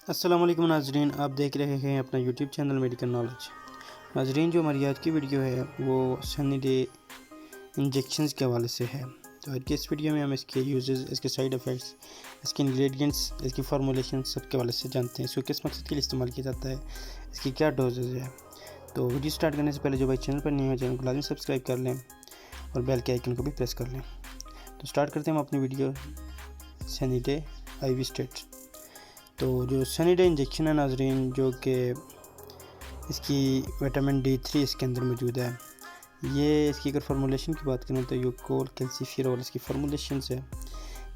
السلام علیکم ناظرین، آپ دیکھ رہے ہیں اپنا یوٹیوب چینل میڈیکل نالج۔ ناظرین، جو ہماری آج کی ویڈیو ہے وہ سنی ڈے انجیکشنز کے حوالے سے ہے۔ تو آج کی اس ویڈیو میں ہم اس کے یوزز، اس کے سائیڈ ایفیکٹس، اس کے انگریڈینٹس، اس کی فارمولیشن سب کے حوالے سے جانتے ہیں۔ اس کو کس مقصد کے لیے استعمال کیا جاتا ہے، اس کی کیا ڈوزز ہے۔ تو ویڈیو سٹارٹ کرنے سے پہلے جو بھائی چینل پر نہیں ہے، چینل کو لازمی سبسکرائب کر لیں اور بیل کے آئیکن کو بھی پریس کر لیں۔ تو سٹارٹ کرتے ہیں ہم اپنی ویڈیو سنی ڈے آئی وی اسٹیٹ۔ تو جو سنی ڈے انجیکشن ہے ناظرین، جو کہ اس کی وٹامن D3 اس کے اندر موجود ہے، یہ اس کی اگر فارمولیشن کی بات کریں تو یوکول کیلسیفیرول اس کی فارمولیشنز ہے۔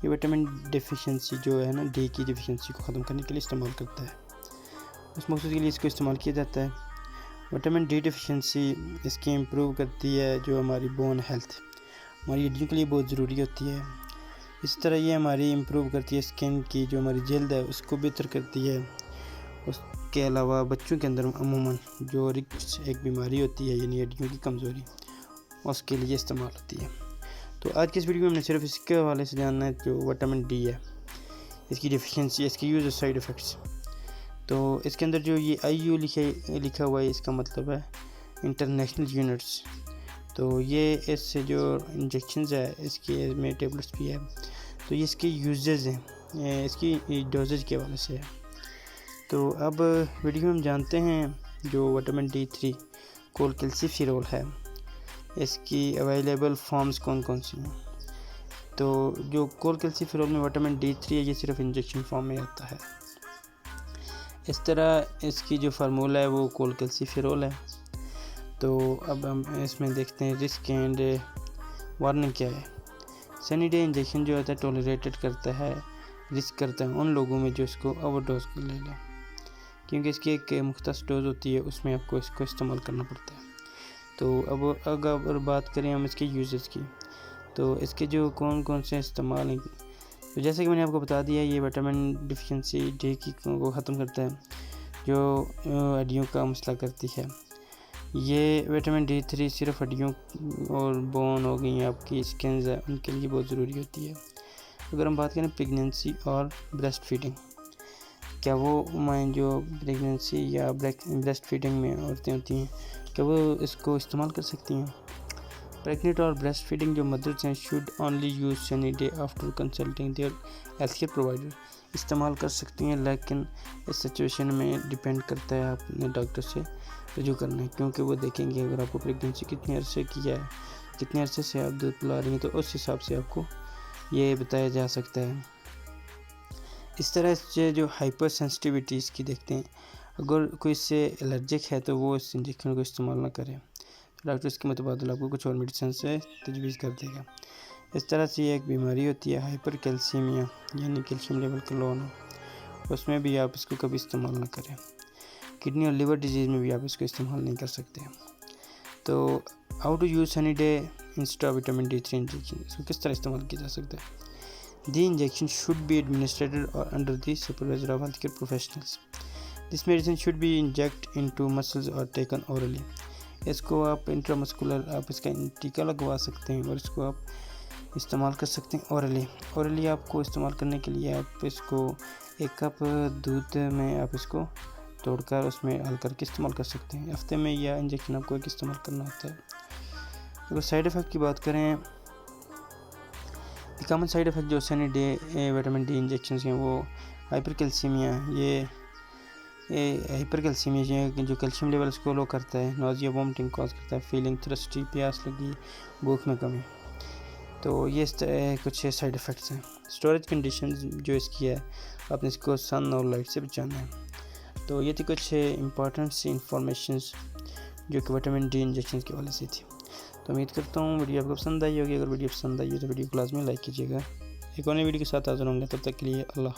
یہ وٹامن ڈیفیشنسی جو ہے نا، ڈی کی ڈیفیشنسی کو ختم کرنے کے لیے استعمال کرتا ہے، اس مقصد کے لیے اس کو استعمال کیا جاتا ہے۔ وٹامن ڈی ڈیفیشنسی اس کی امپروو کرتی ہے جو ہماری بون ہیلتھ، ہماری ہڈیوں کے لیے بہت ضروری ہوتی ہے۔ اس طرح یہ ہماری امپروو کرتی ہے اسکن کی، جو ہماری جلد ہے اس کو بہتر کرتی ہے۔ اس کے علاوہ بچوں کے اندر عموماً جو رکس ایک بیماری ہوتی ہے، یعنی ہڈیوں کی کمزوری، اس کے لیے استعمال ہوتی ہے۔ تو آج کی اس ویڈیو میں ہم نے صرف اس کے حوالے سے جاننا ہے جو وٹامن ڈی ہے، اس کی ڈیفیشنسی، اس کی یوز اور سائیڈ ایفیکٹس۔ تو اس کے اندر جو یہ IU لکھا ہوا ہے، اس کا مطلب ہے انٹرنیشنل یونٹس۔ تو یہ اس سے جو انجیکشنز ہے، اس کے میں ٹیبلٹس بھی ہے، تو یہ اس کے یوزز ہیں، اس کی ڈوزز کے حوالے سے ہے۔ تو اب ویڈیو میں ہم جانتے ہیں جو وٹامن D3 کول کیلسیفیرول ہے، اس کی اویلیبل فارمز کون کون سی ہیں۔ تو جو کول کیلسیفیرول میں وٹامن D3 ہے، یہ صرف انجیکشن فارم میں آتا ہے۔ اس طرح اس کی جو فارمولا ہے وہ کول کیلسیفیرول ہے۔ تو اب ہم اس میں دیکھتے ہیں رسک اینڈ وارننگ کیا ہے۔ سنی ڈے انجیکشن جو ہوتا ہے ٹولریٹڈ کرتا ہے، رسک کرتا ہے ان لوگوں میں جو اس کو اوور ڈوز کر لے لیں، کیونکہ اس کی ایک مختص ڈوز ہوتی ہے، اس میں آپ کو اس کو استعمال کرنا پڑتا ہے۔ تو اب اگر بات کریں ہم اس کے یوزز کی، تو اس کے جو کون کون سے استعمال ہیں، تو جیسے کہ میں نے آپ کو بتا دیا، یہ وٹامن ڈیفیشنسی ڈی کی کو ختم کرتا ہے، جو ہڈیوں کا مسئلہ کرتی ہے۔ یہ وٹامن D3 صرف ہڈیوں اور بون ہو گئی ہیں، آپ کی اسکنز ہے، ان کے لیے بہت ضروری ہوتی ہے۔ اگر ہم بات کریں پریگنینسی اور بریسٹ فیڈنگ، کیا وہ جو پریگنینسی یا بریسٹ فیڈنگ میں عورتیں ہوتی ہیں، کیا وہ اس کو استعمال کر سکتی ہیں؟ پریگننٹ اور بریسٹ فیڈنگ جو مدرس ہیں should only use Sunny D after consulting their health care provider, استعمال کر سکتی ہیں، لیکن اس سچویشن میں ڈیپینڈ کرتا ہے آپ نے ڈاکٹر سے رجوع کرنا ہے، کیونکہ وہ دیکھیں گے اگر آپ کو پریگنینسی کتنے عرصے کی ہے، کتنے عرصے سے آپ دودھ پلا رہی ہیں، تو اس حساب سے آپ کو یہ بتایا جا سکتا ہے۔ اس طرح سے جو ہائپر سینسٹیوٹی اس کی دیکھتے ہیں، اگر کوئی اس سے الرجک ہے تو وہ اس انجیکشن کو استعمال نہ کرے، ڈاکٹر اس کے متبادل آپ کو کچھ اور میڈیسن سے تجویز کر دے گا۔ اس طرح سے یہ ایک بیماری ہوتی ہے ہائپر کیلسیمیا، یعنی کیلشیم لیول کا لو ہونا، اس میں بھی آپ اس کو کبھی استعمال نہ کریں۔ کڈنی اور لیور ڈیزیز میں بھی آپ اس کو استعمال نہیں کر سکتے۔ تو how to use Sunny D Insta vitamin D3 injection, اس کو کس طرح استعمال کیا جا سکتا ہے۔ The injection should be administered or under the supervision of healthcare professionals. This medicine should be injected into muscles or taken orally. اس کو آپ انٹرامسکولر آپ اس کا ٹیکا لگوا سکتے ہیں، اور اس کو آپ استعمال کر سکتے ہیں اورلی آپ کو استعمال کرنے کے لیے آپ اس کو 1 کپ دودھ میں آپ اس کو توڑ کر اس میں ڈال کر کے استعمال کر سکتے ہیں۔ ہفتے میں یہ انجیکشن آپ کو ایک استعمال کرنا ہوتا ہے۔ اگر سائیڈ ایفیکٹ کی بات کریں، کامن سائیڈ ایفیکٹ جو سنی ڈے وٹامن ڈی انجیکشنز ہیں وہ ہائپر کیلسیمیا، یہ ہائپر کیلسیمیا جو کیلشیم لیول اس کو لو کرتا ہے، نوزیا وومٹنگ کاز کرتا ہے، فیلنگ تھرسٹی، پیاس لگی، بھوک میں کمی۔ تو یہ کچھ سائیڈ ایفیکٹس ہیں۔ اسٹوریج کنڈیشنز جو اس کی ہے، آپ نے اس کو سن اور لائٹ سے بچانا ہے۔ تو یہ تھی کچھ امپورٹنٹ سی انفارمیشنز جو کہ وٹامن ڈی انجیکشنز کے حوالے سے تھی۔ تو امید کرتا ہوں ویڈیو آپ کو پسند آئی ہوگی۔ اگر ویڈیو پسند آئی ہے تو ویڈیو کو لازمی لائک کیجیے گا۔ ایک اور نئی ویڈیو کے ساتھ حاضر ہوں گے، تب تک کے لیے اللہ حافظ۔